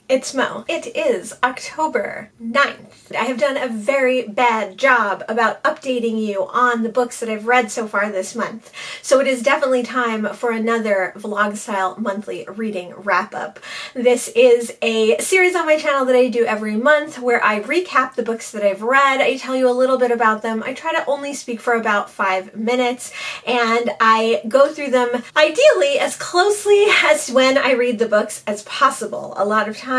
It's Mo. It is October 9th. I have done a very bad job about updating you on the books that I've read so far this month. So it is definitely time for another vlog-style monthly reading wrap-up. This is a series on my channel that I do every month where I recap the books that I've read. I tell you a little bit about them. I try to only speak for about 5 minutes, and I go through them ideally as closely as when I read the books as possible. A lot of times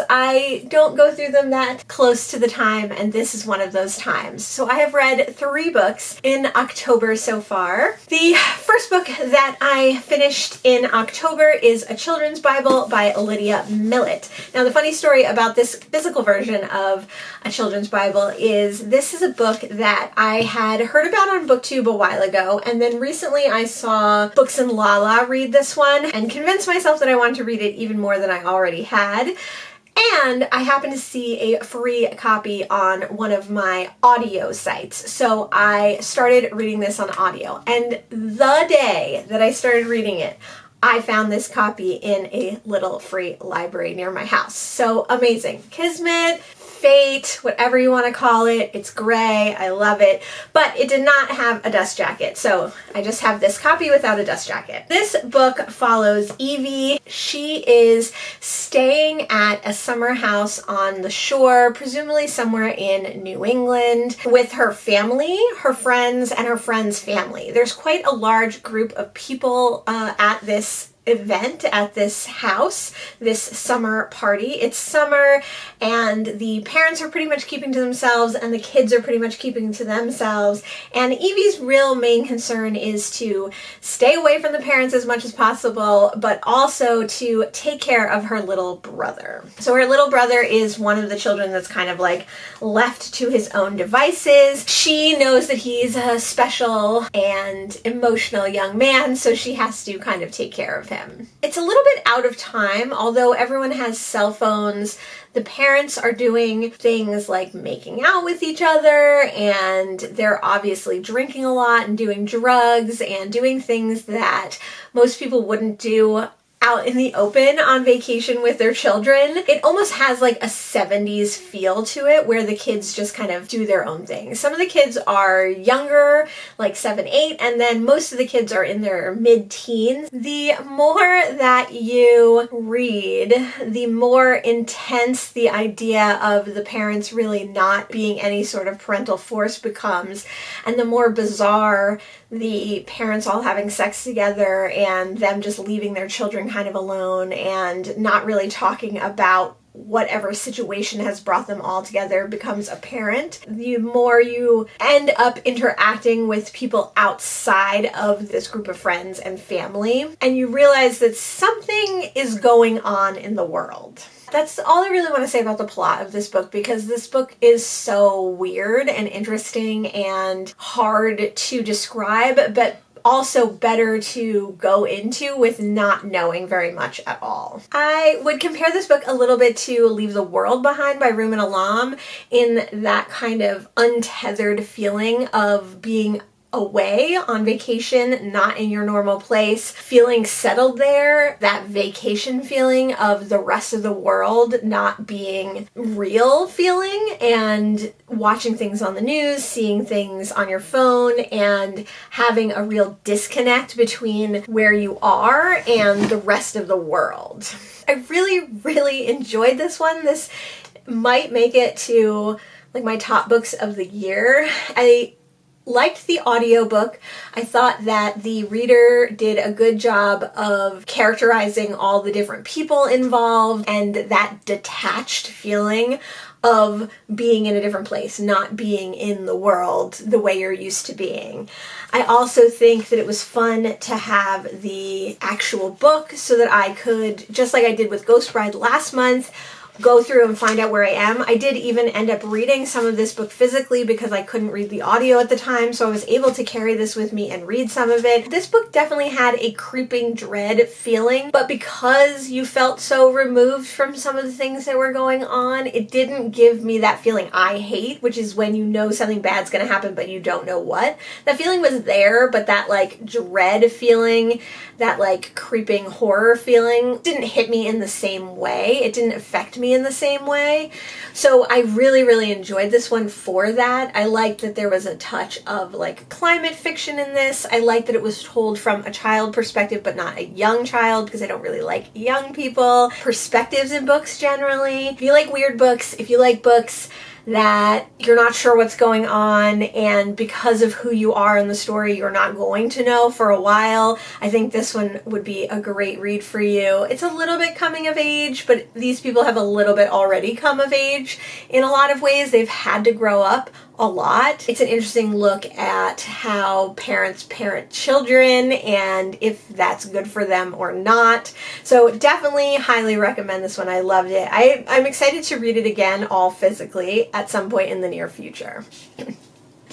I don't go through them that close to the time, and this is one of those times. So I have read 3 books in October so far. The first book that I finished in October is a children's Bible by Lydia Millet. Now, the funny story about this physical version of a children's Bible is this is a book that I had heard about on booktube a while ago, and then recently I saw Books and Lala read this one and convinced myself that I wanted to read it even more than I already had. And I happened to see a free copy on one of my audio sites. So I started reading this on audio. And the day that I started reading it, I found this copy in a little free library near my house. So amazing. Kismet, fate, whatever you want to call it. It's gray. I love it. But it did not have a dust jacket. So I just have this copy without a dust jacket. This book follows Evie. She is staying at a summer house on the shore, presumably somewhere in New England, with her family, her friends, and her friend's family. There's quite a large group of people at this event, at this house, this summer party. It's summer and the parents are pretty much keeping to themselves and the kids are pretty much keeping to themselves, and Evie's real main concern is to stay away from the parents as much as possible, but also to take care of her little brother. So her little brother is one of the children that's kind of like left to his own devices. She knows that he's a special and emotional young man, so she has to kind of take care of him. It's a little bit out of time, although everyone has cell phones. The parents are doing things like making out with each other, and they're obviously drinking a lot and doing drugs and doing things that most people wouldn't do out in the open on vacation with their children. It almost has like a 70s feel to it where the kids just kind of do their own thing. Some of the kids are younger, like 7, 8, and then most of the kids are in their mid-teens. The more that you read, the more intense the idea of the parents really not being any sort of parental force becomes, and the more bizarre the parents all having sex together and them just leaving their children kind of alone and not really talking about whatever situation has brought them all together becomes apparent. The more you end up interacting with people outside of this group of friends and family, and you realize that something is going on in the world. That's all I really want to say about the plot of this book, because this book is so weird and interesting and hard to describe, but also better to go into with not knowing very much at all. I would compare this book a little bit to Leave the World Behind by Rumen Alam, in that kind of untethered feeling of being away on vacation, not in your normal place, feeling settled there, that vacation feeling of the rest of the world not being real feeling, and watching things on the news, seeing things on your phone, and having a real disconnect between where you are and the rest of the world. I really enjoyed this one. This might make it to like my top books of the year. I liked the audiobook. I thought that the reader did a good job of characterizing all the different people involved and that detached feeling of being in a different place, not being in the world the way you're used to being. I also think that it was fun to have the actual book so that I could, just like I did with Ghost Bride last month, go through and find out where I am. I did even end up reading some of this book physically because I couldn't read the audio at the time, so I was able to carry this with me and read some of it. This book definitely had a creeping dread feeling, but because you felt so removed from some of the things that were going on, it didn't give me that feeling I hate, which is when you know something bad's gonna happen but you don't know what. That feeling was there, but that like dread feeling, that like creeping horror feeling didn't hit me in the same way. It didn't affect me in the same way. So I really enjoyed this one for that. I liked that there was a touch of like climate fiction in this. I liked that it was told from a child perspective but not a young child, because I don't really like young people perspectives in books generally. If you like weird books, if you like books that you're not sure what's going on, and because of who you are in the story, you're not going to know for a while, I think this one would be a great read for you. It's a little bit coming of age, but these people have a little bit already come of age. In a lot of ways, they've had to grow up a lot. It's an interesting look at how parents parent children and if that's good for them or not. So definitely highly recommend this one. I loved it. I'm excited to read it again, all physically, at some point in the near future.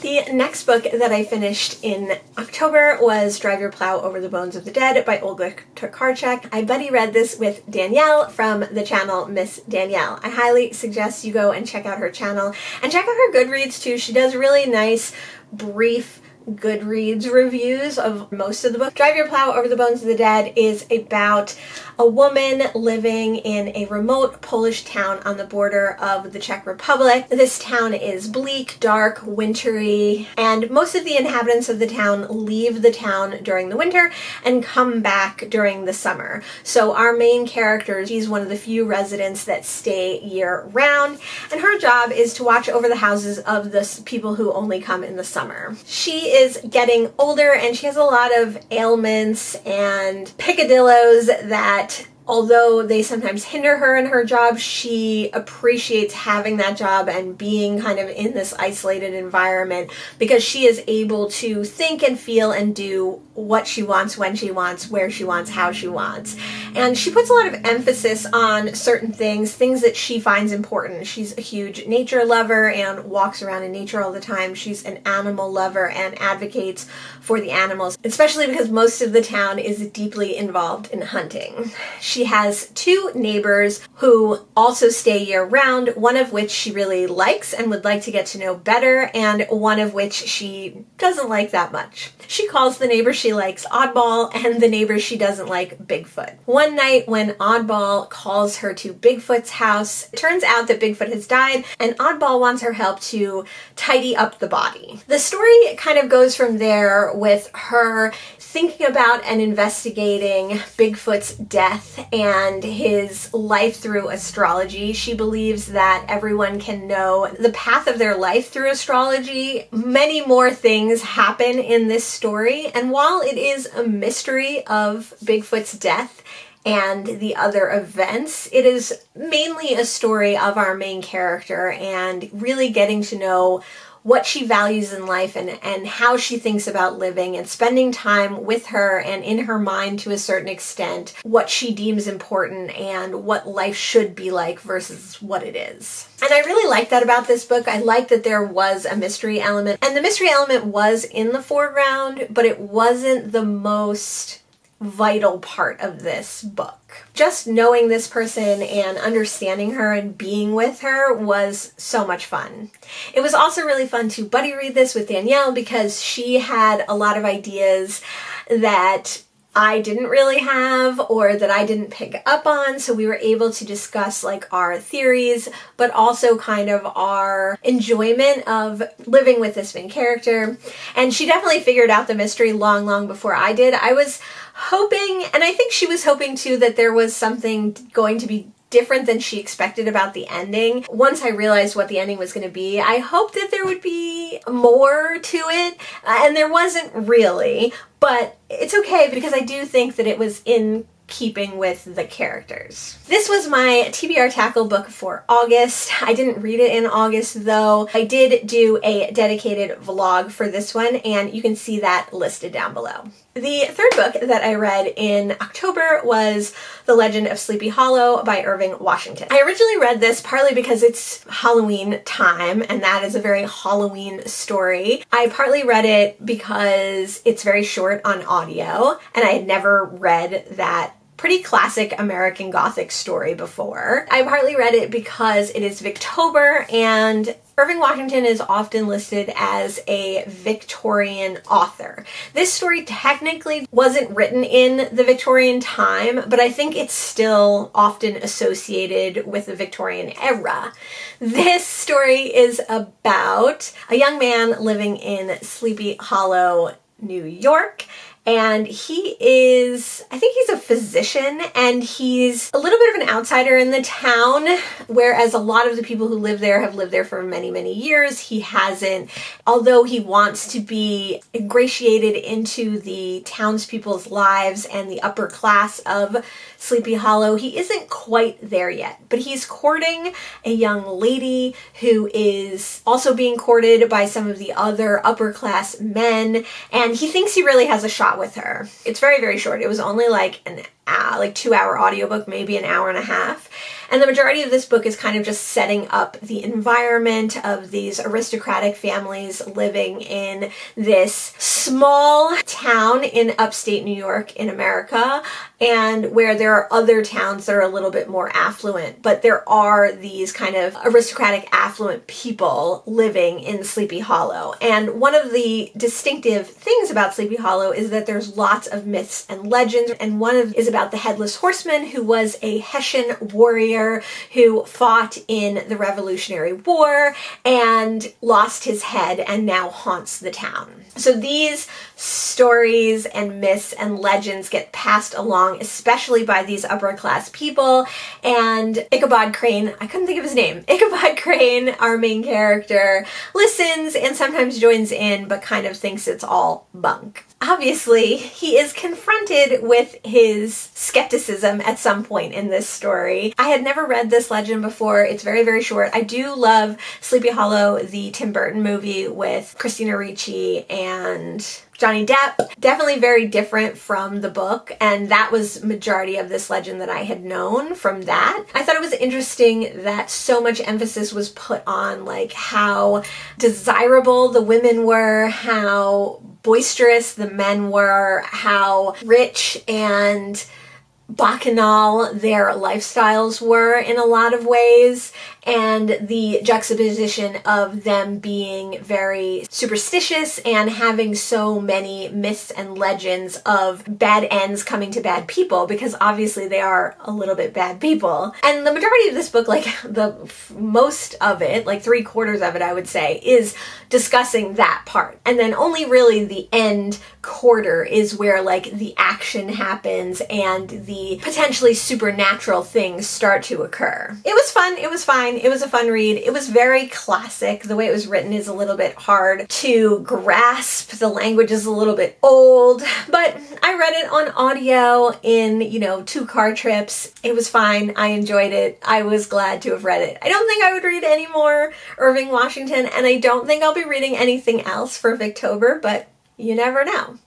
The next book that I finished in October was Drive Your Plow Over the Bones of the Dead by Olga Tokarczek. I buddy read this with Danielle from the channel Miss Danielle. I highly suggest you go and check out her channel and check out her Goodreads too. She does really nice, brief Goodreads reviews of most of the book. Drive Your Plow Over the Bones of the Dead is about a woman living in a remote Polish town on the border of the Czech Republic. This town is bleak, dark, wintry, and most of the inhabitants of the town leave the town during the winter and come back during the summer. So our main character, she's one of the few residents that stay year-round, and her job is to watch over the houses of the people who only come in the summer. She is getting older and she has a lot of ailments and picadillos that, although they sometimes hinder her in her job, she appreciates having that job and being kind of in this isolated environment because she is able to think and feel and do what she wants, when she wants, where she wants, how she wants. And she puts a lot of emphasis on certain things that she finds important. She's a huge nature lover and walks around in nature all the time. She's an animal lover and advocates for the animals, especially because most of the town is deeply involved in hunting. She has two neighbors who also stay year-round, one of which she really likes and would like to get to know better, and one of which she doesn't like that much. She calls the neighbor she likes Oddball, and the neighbor she doesn't like Bigfoot. One night when Oddball calls her to Bigfoot's house, it turns out that Bigfoot has died, and Oddball wants her help to tidy up the body. The story kind of goes from there with her thinking about and investigating Bigfoot's death and his life through astrology. She believes that everyone can know the path of their life through astrology. Many more things happen in this story, and while it is a mystery of Bigfoot's death and the other events, it is mainly a story of our main character and really getting to know what she values in life and how she thinks about living, and spending time with her and in her mind to a certain extent what she deems important and what life should be like versus what it is. And I really like that about this book. I like that there was a mystery element, and the mystery element was in the foreground, but it wasn't the most vital part of this book. Just knowing this person and understanding her and being with her was so much fun. It was also really fun to buddy read this with Danielle because she had a lot of ideas that I didn't really have or that I didn't pick up on, so we were able to discuss like our theories, but also kind of our enjoyment of living with this main character. And she definitely figured out the mystery long before I did. I was hoping, and I think she was hoping too, that there was something going to be different than she expected about the ending. Once I realized what the ending was going to be, I hoped that there would be more to it, and there wasn't really, but it's okay because I do think that it was in keeping with the characters. This was my TBR Tackle book for August. I didn't read it in August though. I did do a dedicated vlog for this one, and you can see that listed down below. The third book that I read in October was The Legend of Sleepy Hollow by Irving Washington. I originally read this partly because it's Halloween time, and that is a very Halloween story. I partly read it because it's very short on audio, and I had never read that pretty classic American Gothic story before. I partly read it because it is Victober, and Irving Washington is often listed as a Victorian author. This story technically wasn't written in the Victorian time, but I think it's still often associated with the Victorian era. This story is about a young man living in Sleepy Hollow, New York, and he is, I think he's a physician, and he's a little bit of an outsider in the town, whereas a lot of the people who live there have lived there for many, many years. He hasn't. Although he wants to be ingratiated into the townspeople's lives and the upper class of Sleepy Hollow, he isn't quite there yet. But he's courting a young lady who is also being courted by some of the other upper class men, and he thinks he really has a shot with her. It's very, very short. It was only like an 2-hour audiobook, maybe an hour and a half. And the majority of this book is kind of just setting up the environment of these aristocratic families living in this small town in upstate New York in America, and where there are other towns that are a little bit more affluent, but there are these kind of aristocratic affluent people living in Sleepy Hollow. And one of the distinctive things about Sleepy Hollow is that there's lots of myths and legends, and one of is about the Headless Horseman, who was a Hessian warrior who fought in the Revolutionary War and lost his head and now haunts the town. So these stories and myths and legends get passed along, especially by these upper class people. And Ichabod Crane, I couldn't think of his name, Ichabod Crane, our main character, listens and sometimes joins in, but kind of thinks it's all bunk. Obviously, he is confronted with his skepticism at some point in this story. I had never read this legend before. It's very, very short. I do love Sleepy Hollow, the Tim Burton movie with Christina Ricci and Johnny Depp. Definitely very different from the book, and that was majority of this legend that I had known from that. I thought it was interesting that so much emphasis was put on like how desirable the women were, how boisterous the men were, how rich and bacchanal their lifestyles were in a lot of ways, and the juxtaposition of them being very superstitious and having so many myths and legends of bad ends coming to bad people, because obviously they are a little bit bad people. And the majority of this book, like most of it, like 3/4 of it I would say, is discussing that part. And then only really the end quarter is where like the action happens and the potentially supernatural things start to occur. It was fun. It was fine. It was a fun read. It was very classic. The way it was written is a little bit hard to grasp. The language is a little bit old, but I read it on audio in, 2 car trips. It was fine. I enjoyed it. I was glad to have read it. I don't think I would read any more Irving Washington, and I don't think I'll be reading anything else for Victober, but you never know.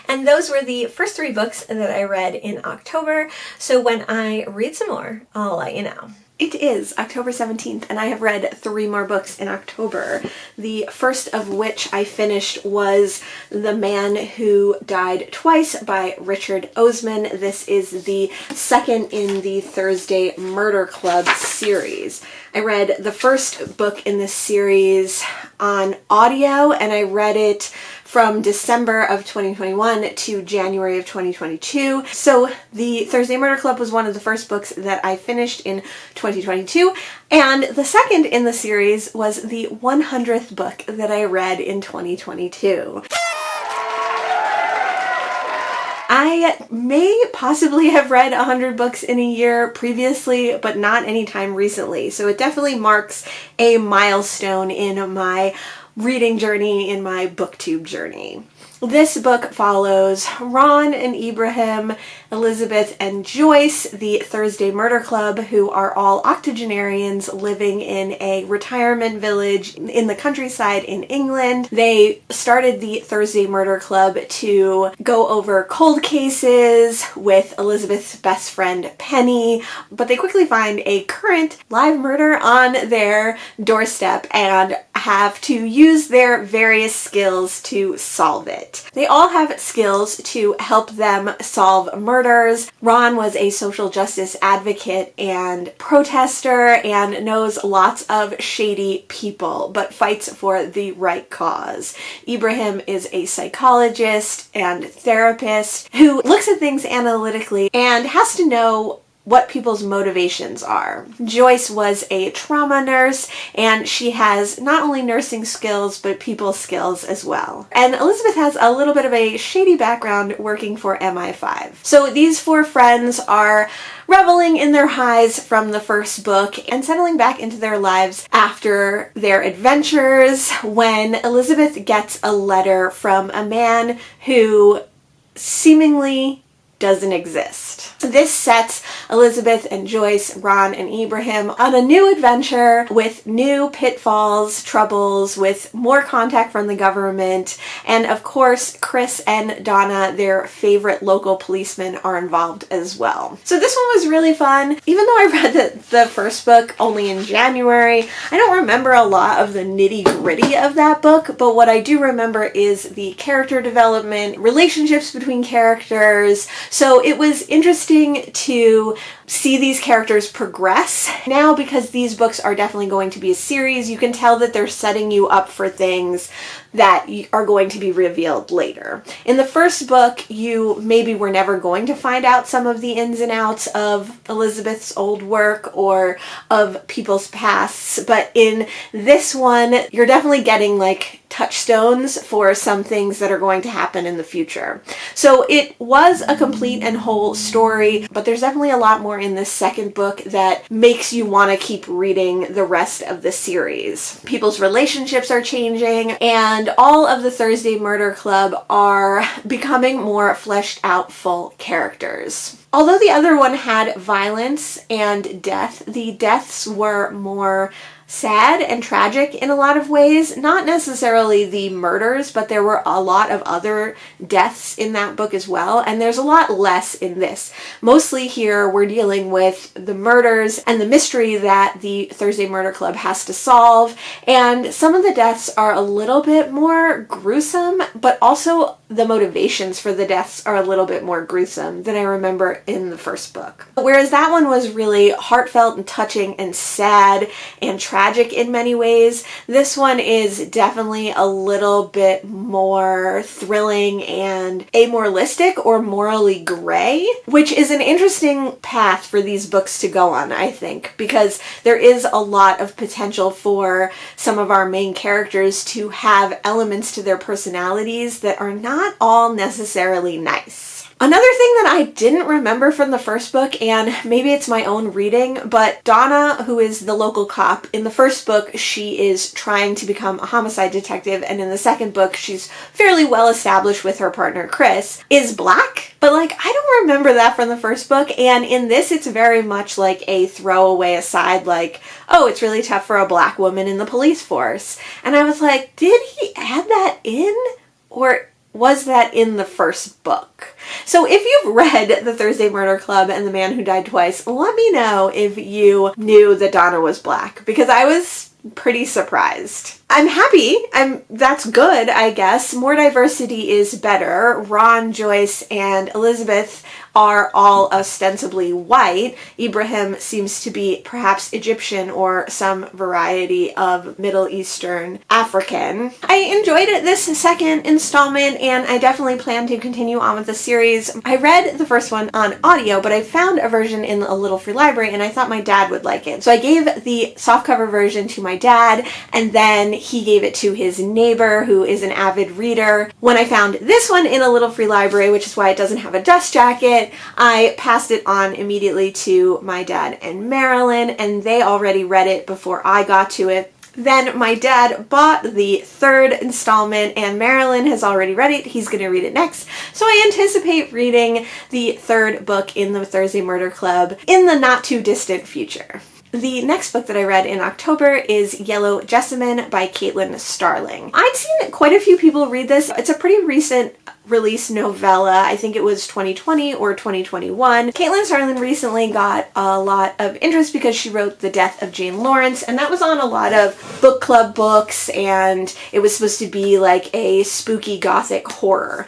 And those were the first 3 books that I read in October, so when I read some more, I'll let you know. It is October 17th, and I have read 3 more books in October. The first of which I finished was The Man Who Died Twice by Richard Osman. This is the second in the Thursday Murder Club series. I read the first book in this series on audio, and I read it from December of 2021 to January of 2022. So the Thursday Murder Club was one of the first books that I finished in 2022, and the second in the series was the 100th book that I read in 2022. I may possibly have read 100 books in a year previously, but not anytime recently. So it definitely marks a milestone in my reading journey, in my booktube journey. This book follows Ron and Ibrahim, Elizabeth and Joyce, the Thursday Murder Club, who are all octogenarians living in a retirement village in the countryside in England. They started the Thursday Murder Club to go over cold cases with Elizabeth's best friend Penny, but they quickly find a current live murder on their doorstep and have to use their various skills to solve it. They all have skills to help them solve murders. Ron was a social justice advocate and protester and knows lots of shady people, but fights for the right cause. Ibrahim is a psychologist and therapist who looks at things analytically and has to know what people's motivations are. Joyce was a trauma nurse, and she has not only nursing skills, but people skills as well. And Elizabeth has a little bit of a shady background working for MI5. So these four friends are reveling in their highs from the first book and settling back into their lives after their adventures when Elizabeth gets a letter from a man who seemingly doesn't exist. This sets Elizabeth and Joyce, Ron and Ibrahim on a new adventure with new pitfalls, troubles, with more contact from the government, and of course Chris and Donna, their favorite local policemen, are involved as well. So this one was really fun. Even though I read the first book only in January, I don't remember a lot of the nitty-gritty of that book, but what I do remember is the character development, relationships between characters. So it was interesting to see these characters progress. Now, because these books are definitely going to be a series, you can tell that they're setting you up for things that are going to be revealed later. In the first book, you maybe were never going to find out some of the ins and outs of Elizabeth's old work or of people's pasts, but in this one, you're definitely getting like touchstones for some things that are going to happen in the future. So it was a complete and whole story, but there's definitely a lot more in this second book that makes you want to keep reading the rest of the series. People's relationships are changing, and all of the Thursday Murder Club are becoming more fleshed out, full characters. Although the other one had violence and death, the deaths were more sad and tragic in a lot of ways. Not necessarily the murders, but there were a lot of other deaths in that book as well, and there's a lot less in this. Mostly here we're dealing with the murders and the mystery that the Thursday Murder Club has to solve, and some of the deaths are a little bit more gruesome, but also the motivations for the deaths are a little bit more gruesome than I remember in the first book. Whereas that one was really heartfelt and touching and sad and tragic in many ways, this one is definitely a little bit more thrilling and amoralistic or morally gray, which is an interesting path for these books to go on, I think, because there is a lot of potential for some of our main characters to have elements to their personalities that are not all necessarily nice. Another thing that I didn't remember from the first book, and maybe it's my own reading, but Donna, who is the local cop, in the first book she is trying to become a homicide detective, and in the second book she's fairly well established with her partner Chris, is black. But like, I don't remember that from the first book, and in this it's very much like a throwaway aside, like, oh, it's really tough for a black woman in the police force. And I was like, did he add that in? Or was that in the first book? So if you've read The Thursday Murder Club and The Man Who Died Twice, let me know if you knew that Donna was black, because I was pretty surprised. I'm happy. That's good, I guess. More diversity is better. Ron, Joyce, and Elizabeth are all ostensibly white. Ibrahim seems to be perhaps Egyptian or some variety of Middle Eastern African. I enjoyed this second installment, and I definitely plan to continue on with the series. I read the first one on audio, but I found a version in a little free library, and I thought my dad would like it. So I gave the softcover version to my dad, and then he gave it to his neighbor, who is an avid reader. When I found this one in a little free library, which is why it doesn't have a dust jacket, I passed it on immediately to my dad and Marilyn, and they already read it before I got to it. Then my dad bought the 3rd installment and Marilyn has already read it. He's going to read it next. So I anticipate reading the 3rd book in the Thursday Murder Club in the not too distant future. The next book that I read in October is Yellow Jessamine by Caitlin Starling. I'd seen quite a few people read this. It's a pretty recent release novella. I think it was 2020 or 2021. Caitlin Starling recently got a lot of interest because she wrote The Death of Jane Lawrence, and that was on a lot of book club books, and it was supposed to be like a spooky gothic horror.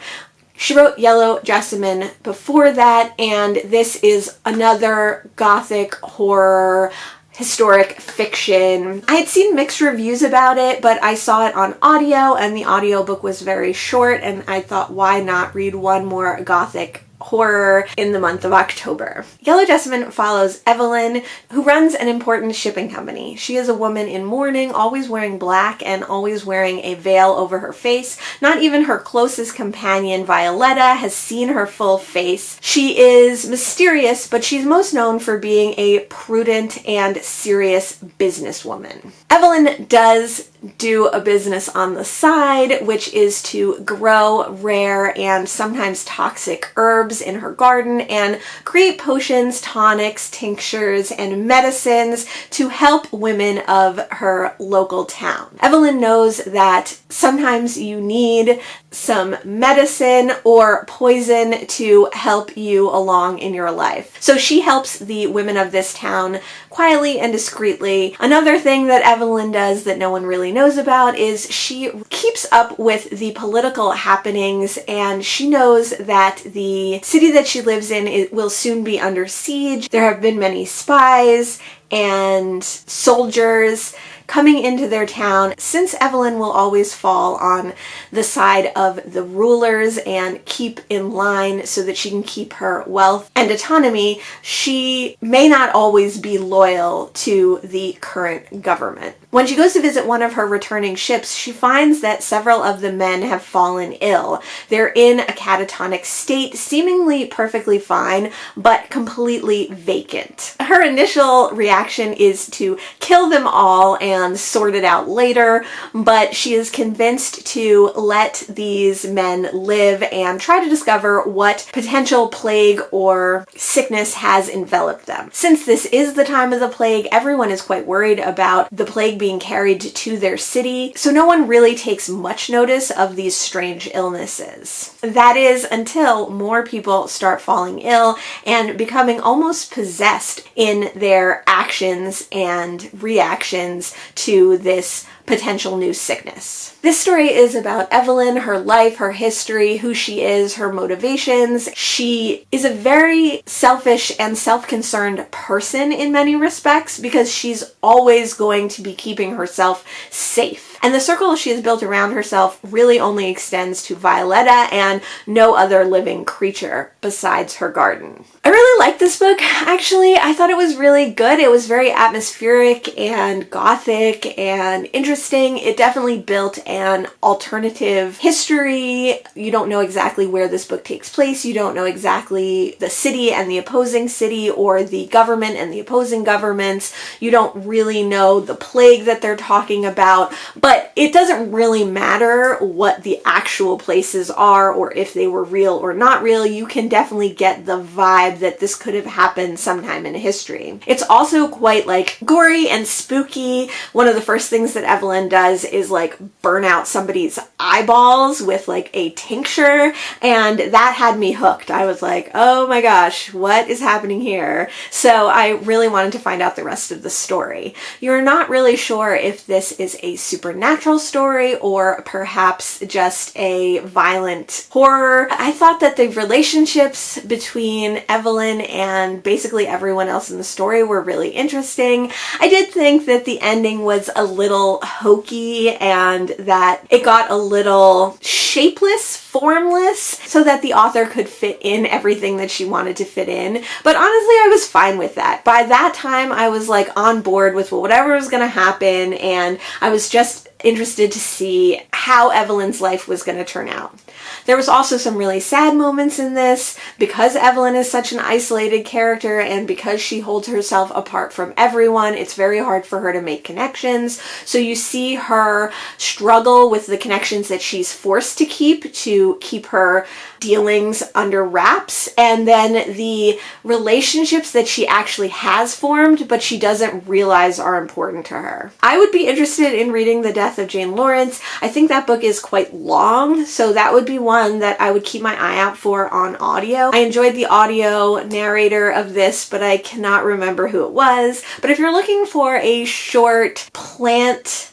She wrote Yellow Jessamine before that, and this is another gothic horror historic fiction. I had seen mixed reviews about it, but I saw it on audio and the audiobook was very short, and I thought, why not read one more gothic horror in the month of October. Yellow Jessamine follows Evelyn, who runs an important shipping company. She is a woman in mourning, always wearing black and always wearing a veil over her face. Not even her closest companion, Violetta, has seen her full face. She is mysterious, but she's most known for being a prudent and serious businesswoman. Evelyn does do a business on the side, which is to grow rare and sometimes toxic herbs in her garden and create potions, tonics, tinctures, and medicines to help women of her local town. Evelyn knows that sometimes you need some medicine or poison to help you along in your life. So she helps the women of this town quietly and discreetly. Another thing that Evelyn does that no one really knows about is she keeps up with the political happenings, and she knows that the city that she lives in will soon be under siege. There have been many spies and soldiers coming into their town. Since Evelyn will always fall on the side of the rulers and keep in line so that she can keep her wealth and autonomy, she may not always be loyal to the current government. When she goes to visit one of her returning ships, she finds that several of the men have fallen ill. They're in a catatonic state, seemingly perfectly fine, but completely vacant. Her initial reaction is to kill them all and sort it out later, but she is convinced to let these men live and try to discover what potential plague or sickness has enveloped them. Since this is the time of the plague, everyone is quite worried about the plague being carried to their city, so no one really takes much notice of these strange illnesses. That is until more people start falling ill and becoming almost possessed in their actions and reactions to this potential new sickness. This story is about Evelyn, her life, her history, who she is, her motivations. She is a very selfish and self-concerned person in many respects because she's always going to be keeping herself safe. And the circle she has built around herself really only extends to Violetta and no other living creature besides her garden. I really liked this book, actually. I thought it was really good. It was very atmospheric and gothic and interesting. It definitely built an alternative history. You don't know exactly where this book takes place. You don't know exactly the city and the opposing city or the government and the opposing governments. You don't really know the plague that they're talking about, but it doesn't really matter what the actual places are or if they were real or not real. You can definitely get the vibe that this could have happened sometime in history. It's also quite like gory and spooky. One of the first things that Evelyn does is like burn out somebody's eyeballs with like a tincture, and that had me hooked. I was like, oh my gosh, what is happening here? So I really wanted to find out the rest of the story. You're not really sure if this is a supernatural story or perhaps just a violent horror. I thought that the relationships between Evelyn and basically everyone else in the story were really interesting. I did think that the ending was a little hokey and that it got a little shapeless, formless, so that the author could fit in everything that she wanted to fit in. But honestly, I was fine with that. By that time, I was like on board with whatever was going to happen, and I was just interested to see how Evelyn's life was going to turn out. There was also some really sad moments in this because Evelyn is such an isolated character and because she holds herself apart from everyone. It's very hard for her to make connections. So you see her struggle with the connections that she's forced to keep her dealings under wraps, and then the relationships that she actually has formed but she doesn't realize are important to her. I would be interested in reading The Death of Jane Lawrence. I think that book is quite long, so that would be one that I would keep my eye out for on audio. I enjoyed the audio narrator of this, but I cannot remember who it was. But if you're looking for a short plant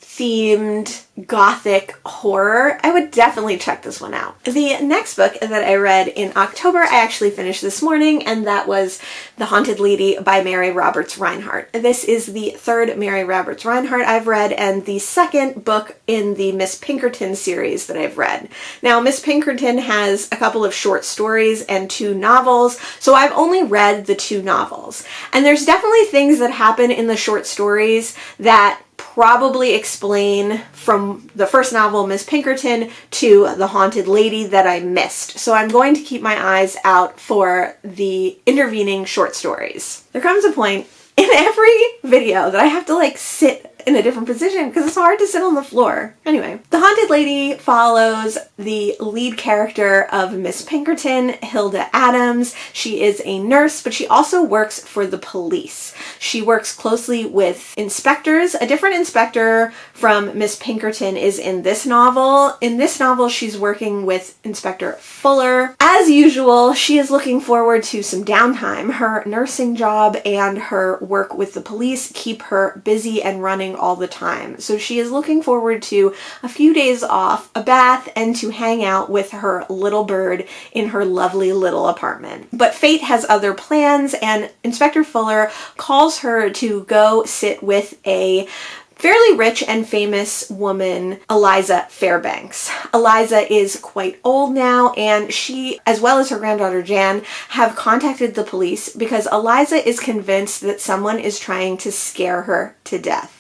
themed gothic horror, I would definitely check this one out. The next book that I read in October, I actually finished this morning, and that was The Haunted Lady by Mary Roberts Rinehart. This is the third Mary Roberts Rinehart I've read, and the second book in the Miss Pinkerton series that I've read. Now, Miss Pinkerton has a couple of short stories and 2 novels, so I've only read the 2 novels. And there's definitely things that happen in the short stories that probably explain from the first novel, Miss Pinkerton, to The Haunted Lady that I missed. So I'm going to keep my eyes out for the intervening short stories. There comes a point in every video that I have to sit in a different position because it's hard to sit on the floor. Anyway, The Haunted Lady follows the lead character of Miss Pinkerton, Hilda Adams. She is a nurse, but she also works for the police. She works closely with inspectors. A different inspector from Miss Pinkerton is in this novel. In this novel, she's working with Inspector Fuller. As usual, she is looking forward to some downtime. Her nursing job and her work with the police keep her busy and running all the time. So she is looking forward to a few days off, a bath, and to hang out with her little bird in her lovely little apartment. But fate has other plans, and Inspector Fuller calls her to go sit with a fairly rich and famous woman, Eliza Fairbanks. Eliza is quite old now, and she, as well as her granddaughter Jan, have contacted the police because Eliza is convinced that someone is trying to scare her to death.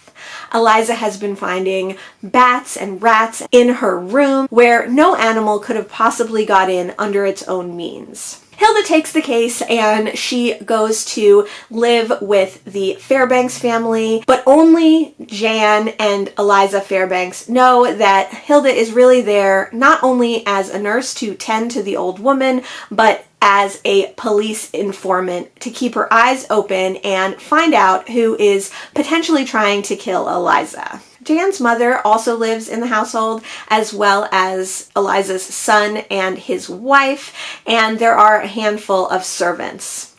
Eliza has been finding bats and rats in her room where no animal could have possibly got in under its own means. Hilda takes the case and she goes to live with the Fairbanks family, but only Jan and Eliza Fairbanks know that Hilda is really there not only as a nurse to tend to the old woman, but as a police informant to keep her eyes open and find out who is potentially trying to kill Eliza. Jan's mother also lives in the household, as well as Eliza's son and his wife, and there are a handful of servants.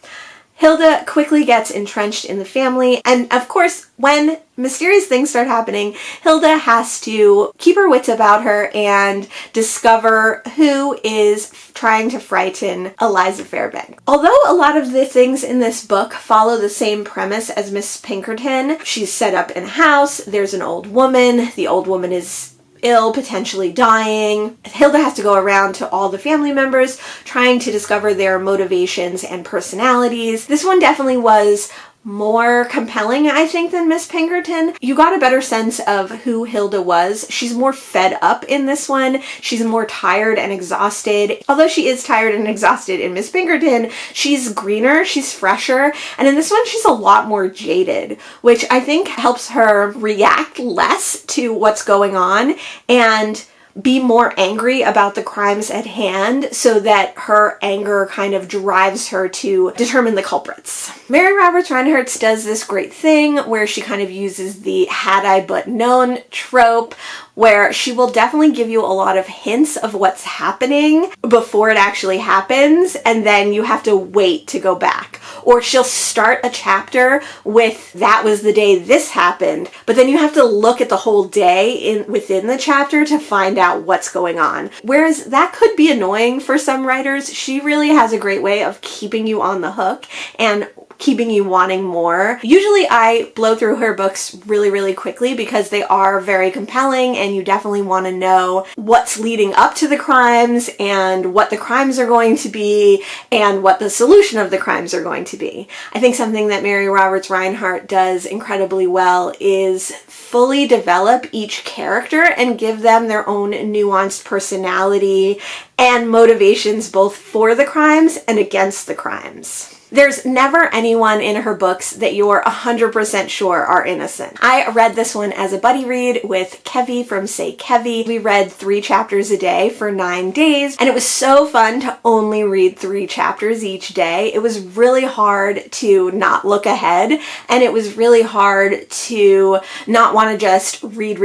Hilda quickly gets entrenched in the family, and of course, when mysterious things start happening, Hilda has to keep her wits about her and discover who is trying to frighten Eliza Fairbanks. Although a lot of the things in this book follow the same premise as Miss Pinkerton, she's set up in a house, there's an old woman, the old woman is ill, potentially dying. Hilda has to go around to all the family members trying to discover their motivations and personalities. This one definitely was more compelling, I think, than Miss Pinkerton. You got a better sense of who Hilda was. She's more fed up in this one. She's more tired and exhausted. Although she is tired and exhausted in Miss Pinkerton, she's greener, she's fresher, and in this one she's a lot more jaded, which I think helps her react less to what's going on and be more angry about the crimes at hand, so that her anger kind of drives her to determine the culprits. Mary Roberts Rinehart does this great thing where she kind of uses the had I but known trope, where she will definitely give you a lot of hints of what's happening before it actually happens, and then you have to wait to go back. Or she'll start a chapter with that was the day this happened, but then you have to look at the whole day within the chapter to find out what's going on. Whereas that could be annoying for some writers, she really has a great way of keeping you on the hook and keeping you wanting more. Usually I blow through her books really, really quickly because they are very compelling and you definitely want to know what's leading up to the crimes and what the crimes are going to be and what the solution of the crimes are going to be. I think something that Mary Roberts Rinehart does incredibly well is fully develop each character and give them their own nuanced personality and motivations both for the crimes and against the crimes. There's never anyone in her books that you're 100% sure are innocent. I read this one as a buddy read with Kevy from Say Kevy. We read 3 chapters a day for 9 days, and it was so fun to only read 3 chapters each day. It was really hard to not look ahead, and it was really hard to not want to just read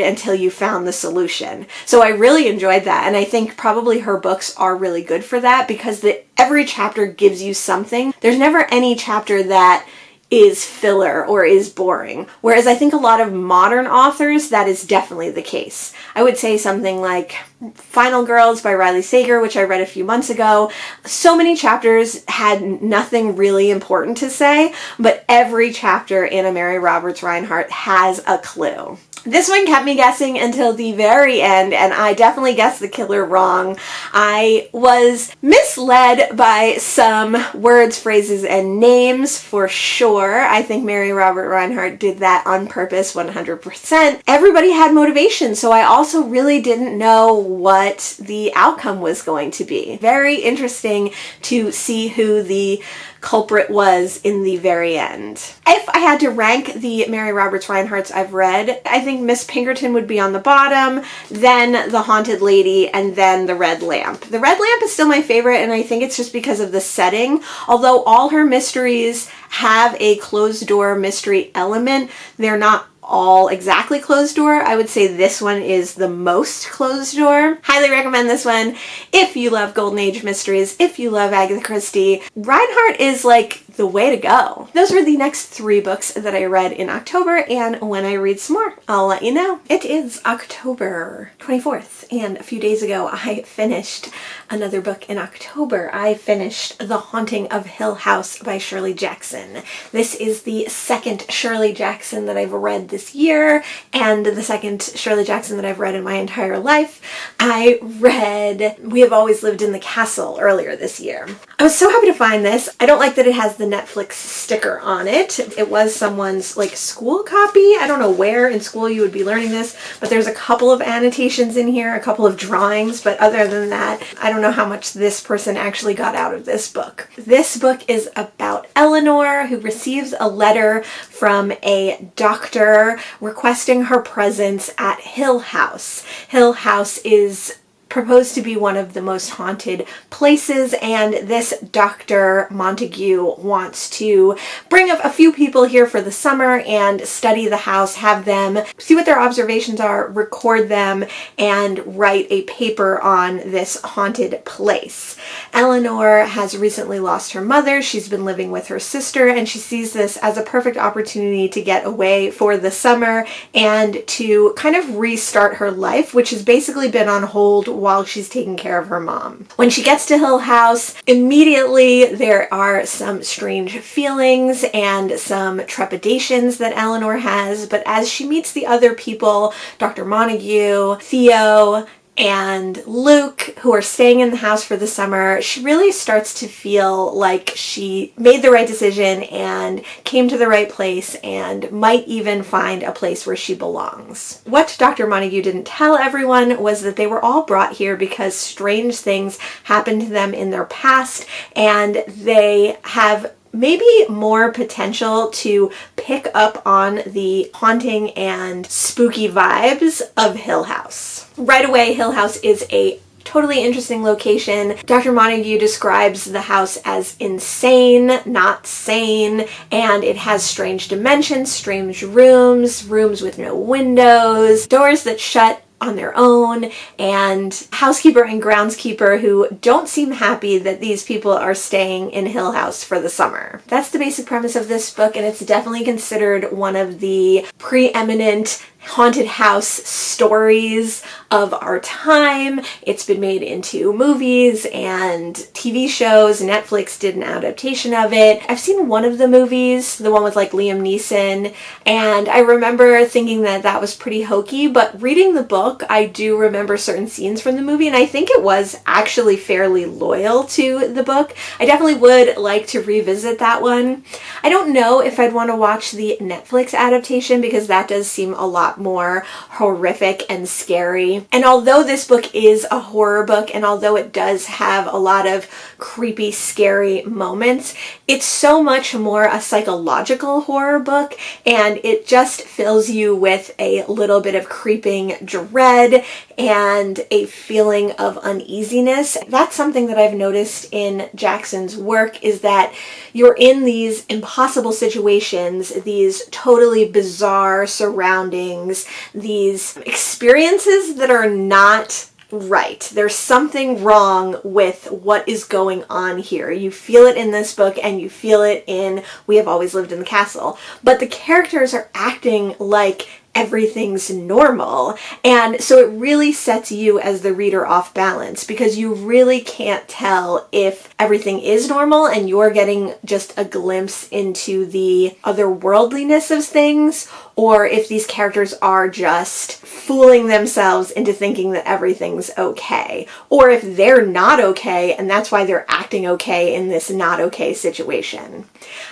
until you found the solution. So I really enjoyed that, and I think probably her books are really good for that because every chapter gives you something. There's never any chapter that is filler or is boring. Whereas I think a lot of modern authors, that is definitely the case. I would say something like Final Girls by Riley Sager, which I read a few months ago. So many chapters had nothing really important to say, but every chapter in a Mary Roberts Rinehart has a clue. This one kept me guessing until the very end, and I definitely guessed the killer wrong. I was misled by some words, phrases, and names for sure. I think Mary Robert Rinehart did that on purpose 100%. Everybody had motivation, so I also really didn't know what the outcome was going to be. Very interesting to see who the culprit was in the very end. If I had to rank the Mary Roberts Rineharts I've read, I think Miss Pinkerton would be on the bottom, then The Haunted Lady, and then The Red Lamp. The Red Lamp is still my favorite, and I think it's just because of the setting. Although all her mysteries have a closed door mystery element, they're not all exactly closed door. I would say this one is the most closed door. Highly recommend this one if you love Golden Age mysteries, if you love Agatha Christie. Rinehart is like the way to go. Those were the next 3 books that I read in October, and when I read some more, I'll let you know. It is October 24th, and a few days ago I finished another book in October. I finished The Haunting of Hill House by Shirley Jackson. This is the second Shirley Jackson that I've read this year, and the second Shirley Jackson that I've read in my entire life. I read We Have Always Lived in the Castle earlier this year. I was so happy to find this. I don't like that it has the Netflix sticker on it. It was someone's like school copy. I don't know where in school you would be learning this, but there's a couple of annotations in here, a couple of drawings, but other than that, I don't know how much this person actually got out of this book. This book is about Eleanor, who receives a letter from a doctor requesting her presence at Hill House. Hill House is proposed to be one of the most haunted places, and this Dr. Montague wants to bring a few people here for the summer and study the house, have them see what their observations are, record them, and write a paper on this haunted place. Eleanor has recently lost her mother. She's been living with her sister, and she sees this as a perfect opportunity to get away for the summer and to kind of restart her life, which has basically been on hold while she's taking care of her mom. When she gets to Hill House, immediately there are some strange feelings and some trepidations that Eleanor has, but as she meets the other people, Dr. Montague, Theo, and Luke, who are staying in the house for the summer, she really starts to feel like she made the right decision and came to the right place and might even find a place where she belongs. What Dr. Montague didn't tell everyone was that they were all brought here because strange things happened to them in their past, and they have maybe more potential to pick up on the haunting and spooky vibes of Hill House. Right away, Hill House is a totally interesting location. Dr. Montague describes the house as insane, not sane, and it has strange dimensions, strange rooms with no windows, doors that shut on their own, and housekeeper and groundskeeper who don't seem happy that these people are staying in Hill House for the summer. That's the basic premise of this book, and it's definitely considered one of the preeminent haunted house stories of our time. It's been made into movies and TV shows. Netflix did an adaptation of it. I've seen one of the movies, the one with like Liam Neeson, and I remember thinking that that was pretty hokey, but reading the book, I do remember certain scenes from the movie, and I think it was actually fairly loyal to the book. I definitely would like to revisit that one. I don't know if I'd want to watch the Netflix adaptation because that does seem a lot more horrific and scary. And although this book is a horror book, and although it does have a lot of creepy, scary moments, it's so much more a psychological horror book, and it just fills you with a little bit of creeping dread and a feeling of uneasiness. That's something that I've noticed in Jackson's work, is that you're in these impossible situations, these totally bizarre surroundings, these experiences that are not right. There's something wrong with what is going on here. You feel it in this book, and you feel it in We Have Always Lived in the Castle. But the characters are acting like everything's normal, and so it really sets you as the reader off balance, because you really can't tell if everything is normal and you're getting just a glimpse into the otherworldliness of things, or if these characters are just fooling themselves into thinking that everything's okay, or if they're not okay and that's why they're acting okay in this not okay situation.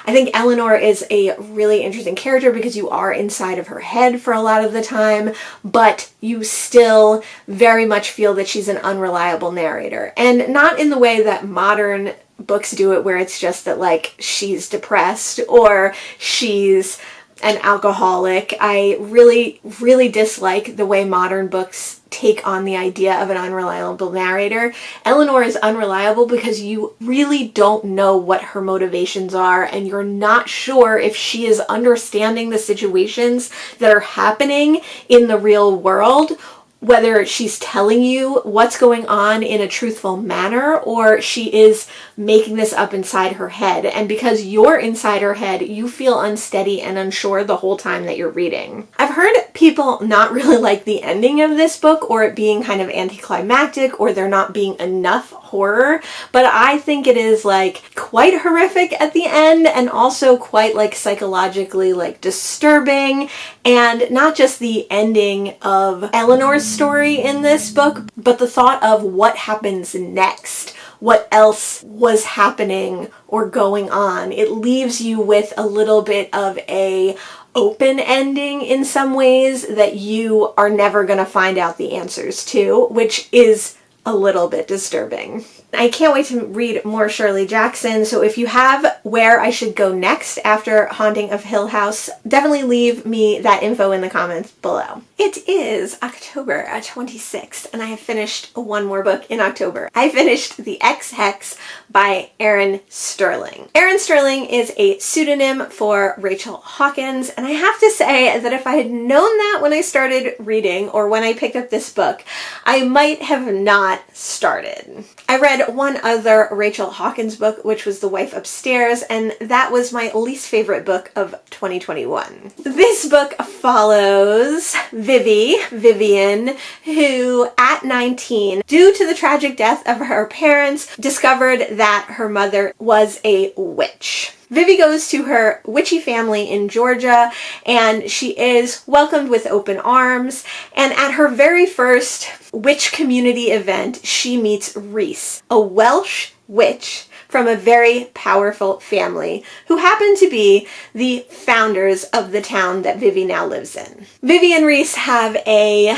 I think Eleanor is a really interesting character because you are inside of her head for a lot of the time, but you still very much feel that she's an unreliable narrator. And not in the way that modern books do it, where it's just that like she's depressed or she's an alcoholic. I really, really dislike the way modern books take on the idea of an unreliable narrator. Eleanor is unreliable because you really don't know what her motivations are, and you're not sure if she is understanding the situations that are happening in the real world, whether she's telling you what's going on in a truthful manner or she is making this up inside her head. And because you're inside her head, you feel unsteady and unsure the whole time that you're reading. I've heard people not really like the ending of this book, or it being kind of anticlimactic, or there not being enough horror, but I think it is like quite horrific at the end, and also quite like psychologically like disturbing. And not just the ending of Eleanor's story in this book, but the thought of what happens next, what else was happening or going on. It leaves you with a little bit of a open ending in some ways that you are never going to find out the answers to, which is a little bit disturbing. I can't wait to read more Shirley Jackson, so if you have where I should go next after Haunting of Hill House, definitely leave me that info in the comments below. It is October 26th, and I have finished one more book in October. I finished The Ex-Hex by Erin Sterling. Erin Sterling is a pseudonym for Rachel Hawkins, and I have to say that if I had known that when I started reading, or when I picked up this book, I might have not started. I read one other Rachel Hawkins book, which was The Wife Upstairs, and that was my least favorite book of 2021. This book follows Vivian, who at 19, due to the tragic death of her parents, discovered that her mother was a witch. Vivi goes to her witchy family in Georgia, and she is welcomed with open arms. And at her very first witch community event, she meets Rhys, a Welsh witch from a very powerful family who happen to be the founders of the town that Vivi now lives in. Vivi and Rhys have a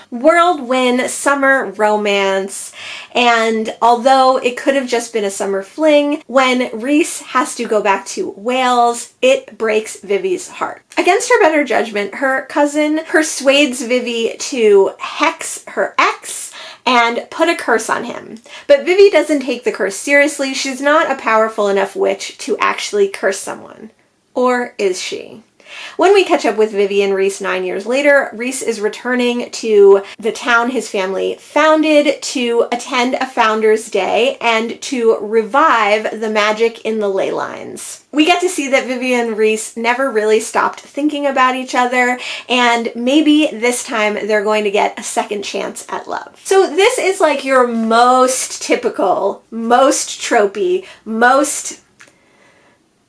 whirlwind summer romance, and although it could have just been a summer fling, when Rhys has to go back to Wales, it breaks Vivi's heart. Against her better judgment, her cousin persuades Vivi to hex her ex and put a curse on him. But Vivi doesn't take the curse seriously. She's not a powerful enough witch to actually curse someone. Or is she? When we catch up with Vivi and Reese 9 years later, Reese is returning to the town his family founded to attend a Founder's Day and to revive the magic in the ley lines. We get to see that Vivi and Reese never really stopped thinking about each other, and maybe this time they're going to get a second chance at love. So this is like your most typical, most tropey, most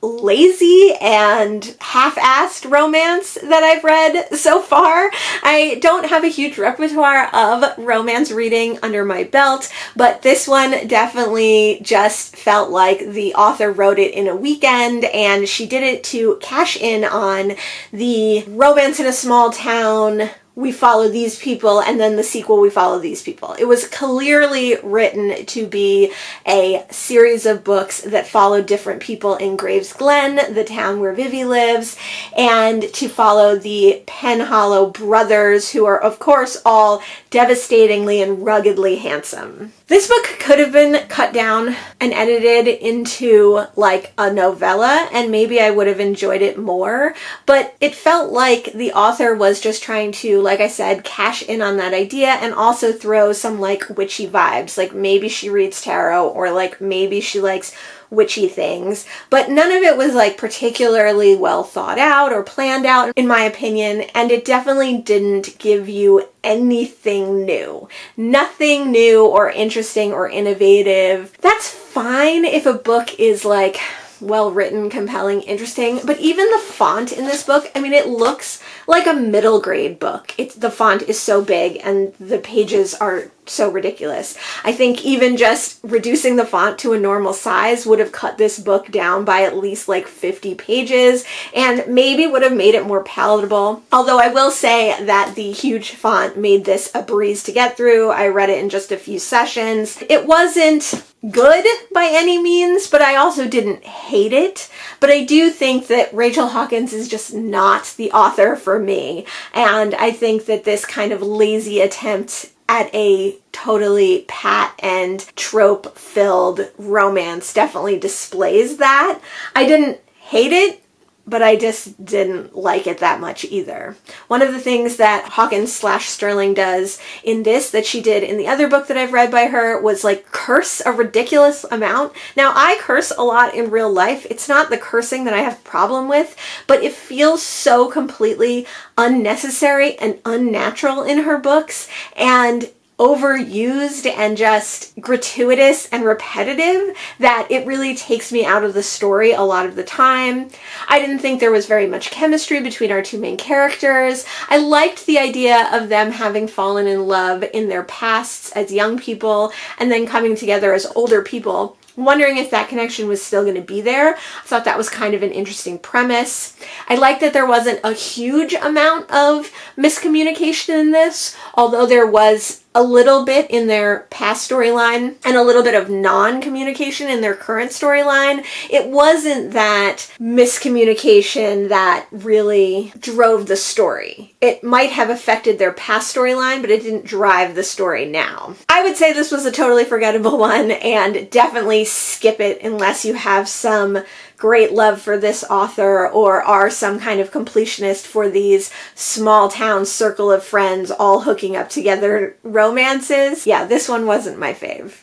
lazy and half-assed romance that I've read so far. I don't have a huge repertoire of romance reading under my belt, but this one definitely just felt like the author wrote it in a weekend, and she did it to cash in on the romance in a small town, we follow these people, and then the sequel, we follow these people. It was clearly written to be a series of books that followed different people in Graves Glen, the town where Vivi lives, and to follow the Penhallow brothers, who are, of course, all devastatingly and ruggedly handsome. This book could have been cut down and edited into like a novella, and maybe I would have enjoyed it more, but it felt like the author was just trying to, like I said, cash in on that idea and also throw some like witchy vibes. Like maybe she reads tarot, or like maybe she likes witchy things, but none of it was like particularly well thought out or planned out, in my opinion, and it definitely didn't give you anything new. Nothing new or interesting or innovative. That's fine if a book is like well written, compelling, interesting, but even the font in this book, I mean, it looks like a middle grade book. The font is so big and the pages are so ridiculous. I think even just reducing the font to a normal size would have cut this book down by at least like 50 pages and maybe would have made it more palatable. Although I will say that the huge font made this a breeze to get through. I read it in just a few sessions. It wasn't good by any means, but I also didn't hate it. But I do think that Rachel Hawkins is just not the author for me. And I think that this kind of lazy attempt at a totally pat and trope-filled romance definitely displays that. I didn't hate it, but I just didn't like it that much either. One of the things that Hawkins/Sterling does in this that she did in the other book that I've read by her was like curse a ridiculous amount. Now, I curse a lot in real life. It's not the cursing that I have a problem with, but it feels so completely unnecessary and unnatural in her books, and overused and just gratuitous and repetitive that it really takes me out of the story a lot of the time. I didn't think there was very much chemistry between our two main characters. I liked the idea of them having fallen in love in their pasts as young people and then coming together as older people. Wondering if that connection was still going to be there. I thought that was kind of an interesting premise. I liked that there wasn't a huge amount of miscommunication in this, although there was a little bit in their past storyline and a little bit of non-communication in their current storyline. It wasn't that miscommunication that really drove the story. It might have affected their past storyline, but it didn't drive the story now. I would say this was a totally forgettable one, and definitely skip it unless you have some great love for this author or are some kind of completionist for these small town circle of friends all hooking up together romances. Yeah, this one wasn't my fave.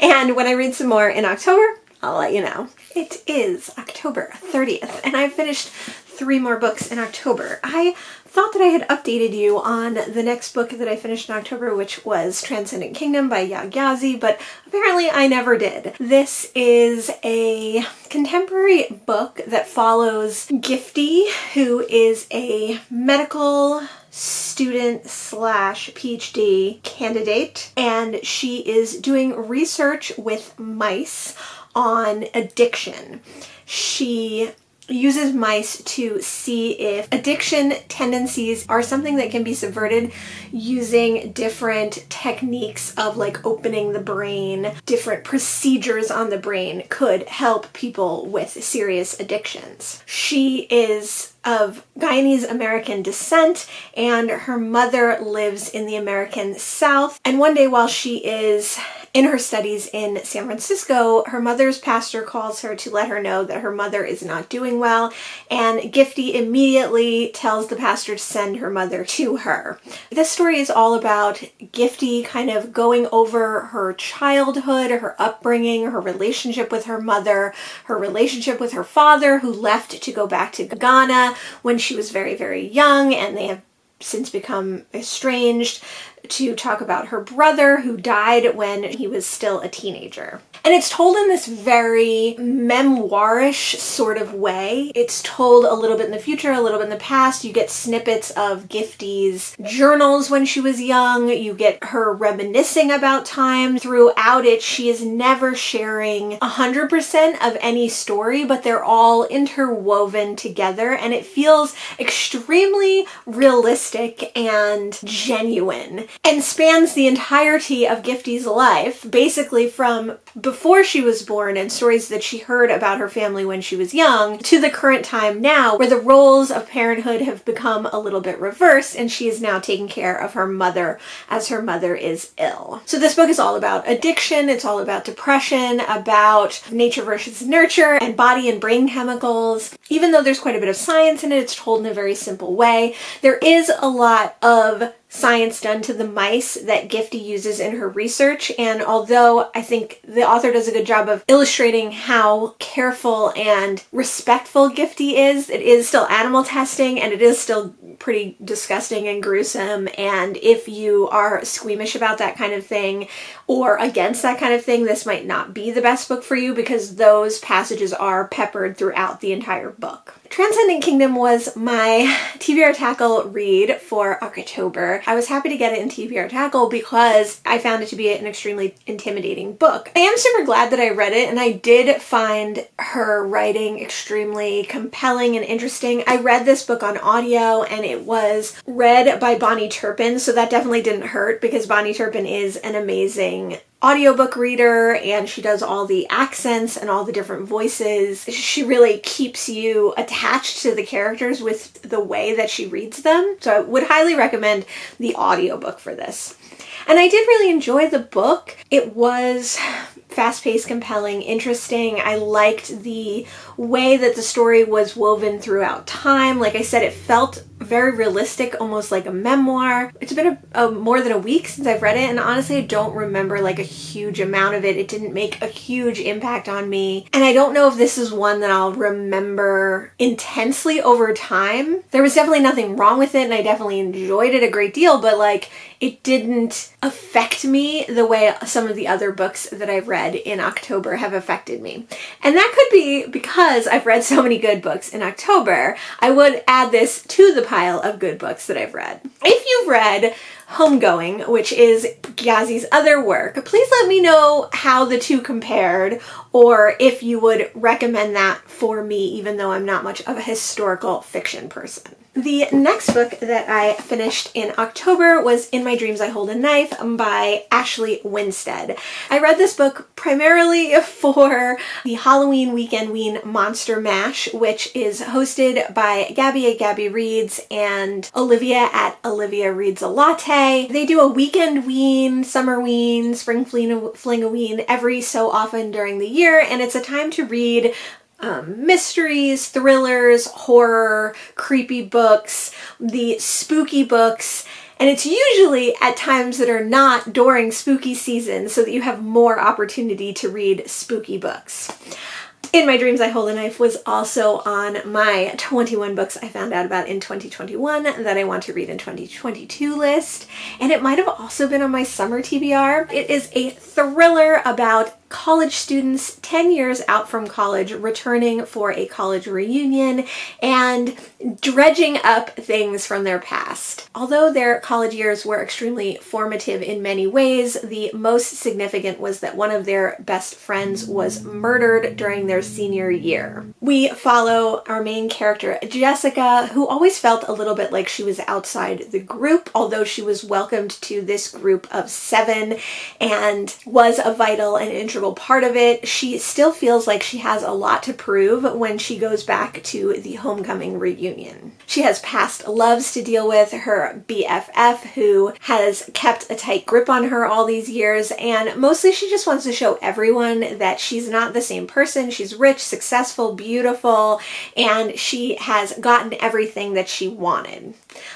And when I read some more in October, I'll let you know. It is October 30th, and I've finished 3 more books in October. I thought that I had updated you on the next book that I finished in October, which was Transcendent Kingdom by Yagyazi, but apparently I never did. This is a contemporary book that follows Gifty, who is a medical student / PhD candidate, and she is doing research with mice on addiction. She uses mice to see if addiction tendencies are something that can be subverted using different techniques of like opening the brain. Different procedures on the brain could help people with serious addictions. She is of Guyanese American descent, and her mother lives in the American South. And one day while she is in her studies in San Francisco, her mother's pastor calls her to let her know that her mother is not doing well, and Gifty immediately tells the pastor to send her mother to her. This story is all about Gifty kind of going over her childhood, her upbringing, her relationship with her mother, her relationship with her father, who left to go back to Ghana when she was very, very young, and they have since become estranged, to talk about her brother who died when he was still a teenager. And it's told in this very memoirish sort of way. It's told a little bit in the future, a little bit in the past. You get snippets of Gifty's journals when she was young. You get her reminiscing about time. Throughout it, she is never sharing 100% of any story, but they're all interwoven together, and it feels extremely realistic and genuine, and spans the entirety of Gifty's life, basically from before she was born and stories that she heard about her family when she was young, to the current time now, where the roles of parenthood have become a little bit reversed, and she is now taking care of her mother as her mother is ill. So this book is all about addiction, it's all about depression, about nature versus nurture, and body and brain chemicals. Even though there's quite a bit of science in it, it's told in a very simple way. There is a lot of science done to the mice that Gifty uses in her research, and although I think the author does a good job of illustrating how careful and respectful Gifty is, it is still animal testing, and it is still pretty disgusting and gruesome, and if you are squeamish about that kind of thing or against that kind of thing, this might not be the best book for you, because those passages are peppered throughout the entire book. Transcendent Kingdom was my TBR Tackle read for October. I was happy to get it in TBR Tackle because I found it to be an extremely intimidating book. I am super glad that I read it, and I did find her writing extremely compelling and interesting. I read this book on audio, and it was read by Bonnie Turpin, so that definitely didn't hurt, because Bonnie Turpin is an amazing audiobook reader, and she does all the accents and all the different voices. She really keeps you attached to the characters with the way that she reads them. So I would highly recommend the audiobook for this. And I did really enjoy the book. It was fast-paced, compelling, interesting. I liked the way that the story was woven throughout time. Like I said, it felt very realistic, almost like a memoir. It's been more than a week since I've read it, and honestly I don't remember like a huge amount of it. It didn't make a huge impact on me, and I don't know if this is one that I'll remember intensely over time. There was definitely nothing wrong with it, and I definitely enjoyed it a great deal, but like it didn't affect me the way some of the other books that I've read in October have affected me. And that could be because I've read so many good books in October. I would add this to the pile of good books that I've read. If you've read Homegoing, which is Ghazi's other work, please let me know how the two compared, or if you would recommend that for me, even though I'm not much of a historical fiction person. The next book that I finished in October was In My Dreams I Hold a Knife by Ashley Winstead. I read this book primarily for the Halloween Weekendween Monster Mash, which is hosted by Gabby at Gabby Reads and Olivia at Olivia Reads a Latte. They do a Weekendween, Summerween, Spring Flingaween every so often during the year, and it's a time to read mysteries, thrillers, horror, creepy books, the spooky books, and it's usually at times that are not during spooky season, so that you have more opportunity to read spooky books. In My Dreams I Hold a Knife was also on my 21 books I found out about in 2021 that I want to read in 2022 list, and it might have also been on my summer TBR. It is a thriller about college students 10 years out from college returning for a college reunion and dredging up things from their past. Although their college years were extremely formative in many ways, the most significant was that one of their best friends was murdered during their senior year. We follow our main character, Jessica, who always felt a little bit like she was outside the group, although she was welcomed to this group of 7 and was a vital and integral integral part of it. She still feels like she has a lot to prove when she goes back to the homecoming reunion. She has past loves to deal with, her BFF who has kept a tight grip on her all these years, and mostly she just wants to show everyone that she's not the same person. She's rich, successful, beautiful, and she has gotten everything that she wanted.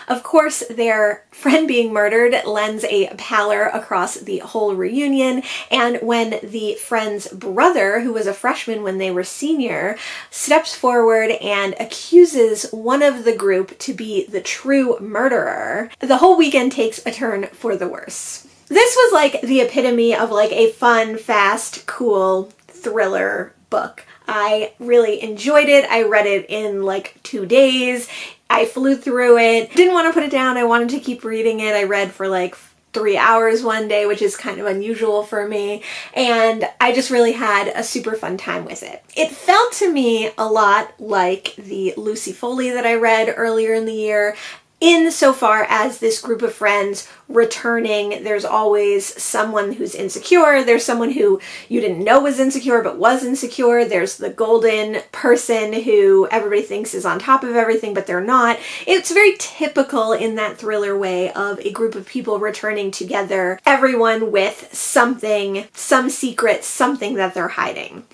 Of course, their friend being murdered lends a pallor across the whole reunion, and when the friend's brother, who was a freshman when they were senior, steps forward and accuses one of the group to be the true murderer, the whole weekend takes a turn for the worse. This was like the epitome of like a fun, fast, cool thriller book. I really enjoyed it. I read it in like 2 days. I flew through it. Didn't want to put it down. I wanted to keep reading it. I read for like 3 hours one day, which is kind of unusual for me. And I just really had a super fun time with it. It felt to me a lot like the Lucy Foley that I read earlier in the year, insofar as this group of friends returning. There's always someone who's insecure. There's someone who you didn't know was insecure but was insecure. There's the golden person who everybody thinks is on top of everything but they're not. It's very typical in that thriller way of a group of people returning together, everyone with something, some secret, something that they're hiding.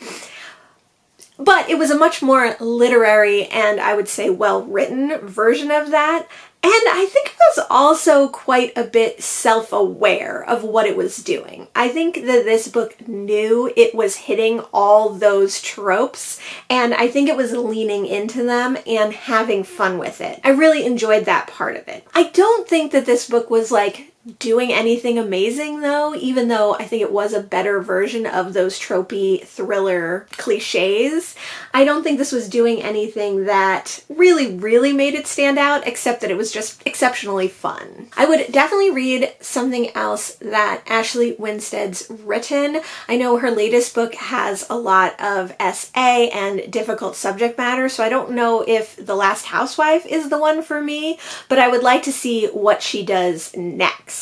But it was a much more literary and I would say well-written version of that. And I think it was also quite a bit self-aware of what it was doing. I think that this book knew it was hitting all those tropes, and I think it was leaning into them and having fun with it. I really enjoyed that part of it. I don't think that this book was like doing anything amazing though, even though I think it was a better version of those tropey thriller cliches. I don't think this was doing anything that really made it stand out, except that it was just exceptionally fun. I would definitely read something else that Ashley Winstead's written. I know her latest book has a lot of essay and difficult subject matter, so I don't know if The Last Housewife is the one for me, but I would like to see what she does next.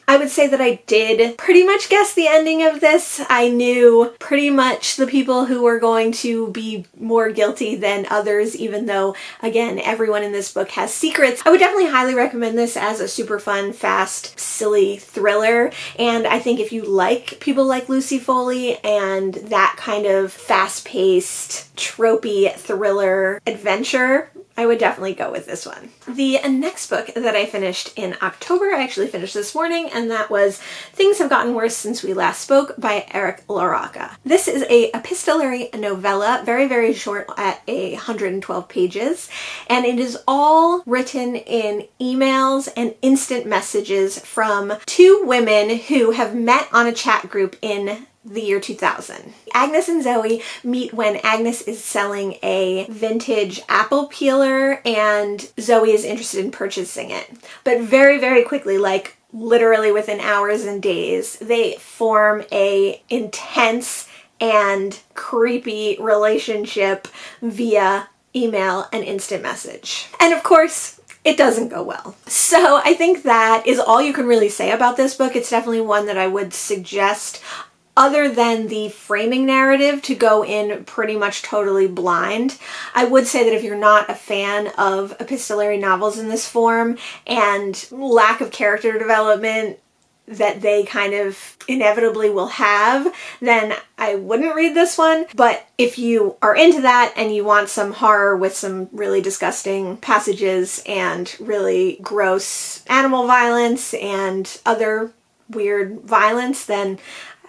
I would say that I did pretty much guess the ending of this. I knew pretty much the people who were going to be more guilty than others, even though, again, everyone in this book has secrets. I would definitely highly recommend this as a super fun, fast, silly thriller. And I think if you like people like Lucy Foley and that kind of fast-paced, tropey thriller adventure, I would definitely go with this one. The next book that I finished in October, I actually finished this morning, and that was Things Have Gotten Worse Since We Last Spoke by Eric LaRocca. This is a epistolary novella, very short at 112 pages, and it is all written in emails and instant messages from two women who have met on a chat group in the year 2000. Agnes and Zoe meet when Agnes is selling a vintage apple peeler and Zoe is interested in purchasing it. But very quickly, like literally within hours and days, they form a intense and creepy relationship via email and instant message. And of course, it doesn't go well. So I think that is all you can really say about this book. It's definitely one that I would suggest, other than the framing narrative, to go in pretty much totally blind. I would say that if you're not a fan of epistolary novels in this form and lack of character development that they kind of inevitably will have, then I wouldn't read this one. But if you are into that and you want some horror with some really disgusting passages and really gross animal violence and other weird violence, then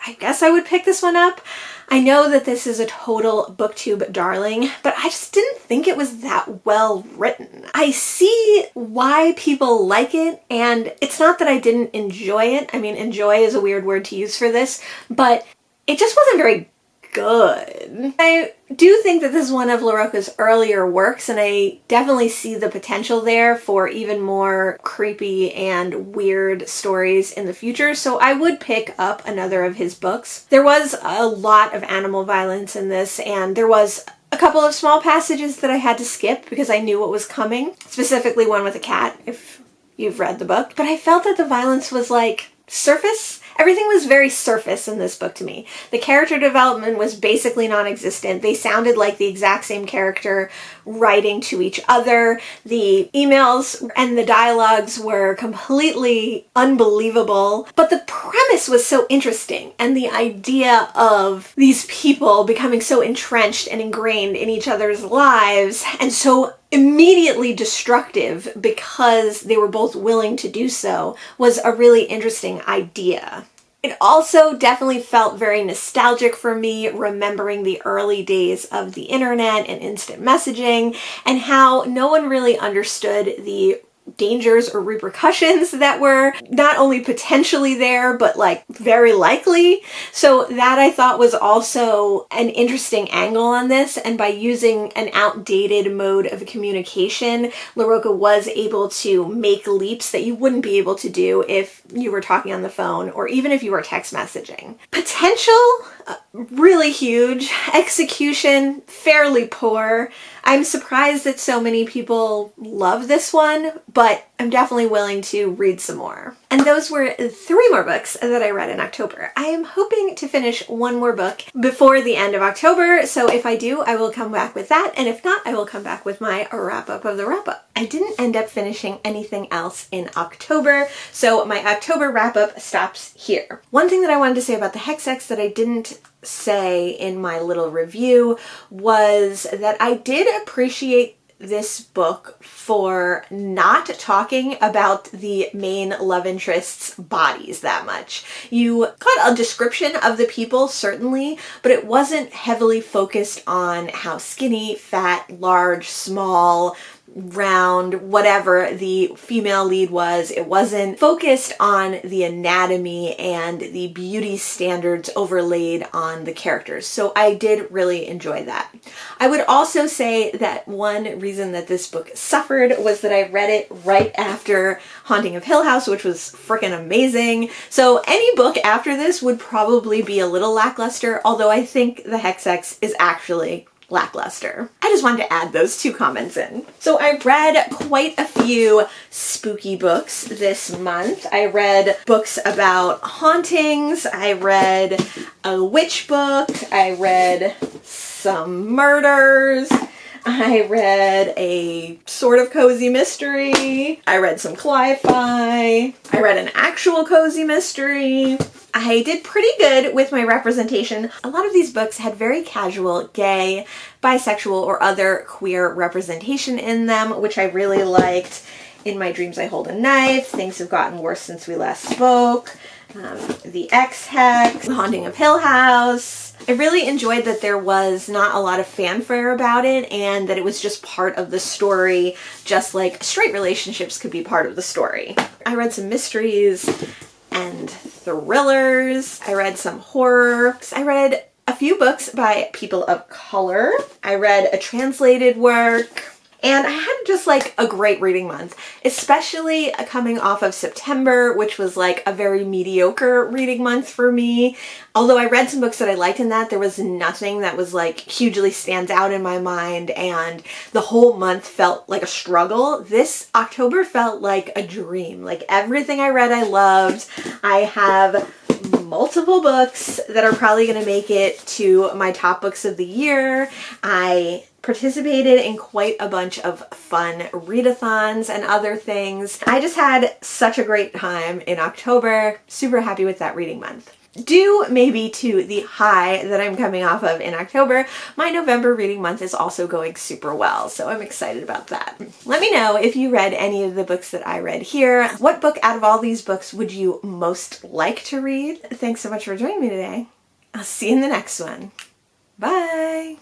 I guess I would pick this one up. I know that this is a total booktube darling, but I just didn't think it was that well written. I see why people like it, and it's not that I didn't enjoy it. I mean, enjoy is a weird word to use for this, but it just wasn't very good. I do think that this is one of LaRocca's earlier works, and I definitely see the potential there for even more creepy and weird stories in the future, so I would pick up another of his books. There was a lot of animal violence in this, and there was a couple of small passages that I had to skip because I knew what was coming, specifically one with a cat, if you've read the book. But I felt that the violence was like surface, Everything was very surface in this book to me. The character development was basically non-existent. They sounded like the exact same character writing to each other. The emails and the dialogues were completely unbelievable, but the premise was so interesting, and the idea of these people becoming so entrenched and ingrained in each other's lives and so immediately destructive because they were both willing to do so was a really interesting idea. It also definitely felt very nostalgic for me, remembering the early days of the internet and instant messaging and how no one really understood the dangers or repercussions that were not only potentially there, but like very likely. So that I thought was also an interesting angle on this. And by using an outdated mode of communication, LaRocca was able to make leaps that you wouldn't be able to do if you were talking on the phone or even if you were text messaging. Potential, really huge. Execution, fairly poor. I'm surprised that so many people love this one, but I'm definitely willing to read some more. And those were 3 more books that I read in October. I am hoping to finish 1 more book before the end of October, so if I do, I will come back with that, and if not, I will come back with my wrap-up of the wrap-up. I didn't end up finishing anything else in October, so my October wrap-up stops here. One thing that I wanted to say about the Hexex that I didn't say in my little review was that I did appreciate this book for not talking about the main love interest's bodies that much. You got a description of the people, certainly, but it wasn't heavily focused on how skinny, fat, large, small, round, whatever the female lead was. It wasn't focused on the anatomy and the beauty standards overlaid on the characters. So I did really enjoy that. I would also say that one reason that this book suffered was that I read it right after Haunting of Hill House, which was freaking amazing. So any book after this would probably be a little lackluster, although I think the Hexex is actually lackluster. I just wanted to add those 2 comments in. So I read quite a few spooky books this month. I read books about hauntings. I read a witch book. I read some murders. I read a sort of cozy mystery. I read some cli-fi. I read an actual cozy mystery. I did pretty good with my representation. A lot of these books had very casual, gay, bisexual, or other queer representation in them, which I really liked. In My Dreams I Hold a Knife, Things Have Gotten Worse Since We Last Spoke, The Ex-Hex, The Haunting of Hill House. I really enjoyed that there was not a lot of fanfare about it and that it was just part of the story, just like straight relationships could be part of the story. I read some mysteries and thrillers. I read some horror. I read a few books by people of color. I read a translated work. And I had just like a great reading month, especially coming off of September, which was like a very mediocre reading month for me. Although I read some books that I liked in that, there was nothing that was like hugely stands out in my mind, and the whole month felt like a struggle. This October felt like a dream. Like everything I read I loved. I have multiple books that are probably going to make it to my top books of the year. I participated in quite a bunch of fun readathons and other things. I just had such a great time in October. Super happy with that reading month. Due maybe to the high that I'm coming off of in October, my November reading month is also going super well, so I'm excited about that. Let me know if you read any of the books that I read here. What book out of all these books would you most like to read? Thanks so much for joining me today. I'll see you in the next one. Bye!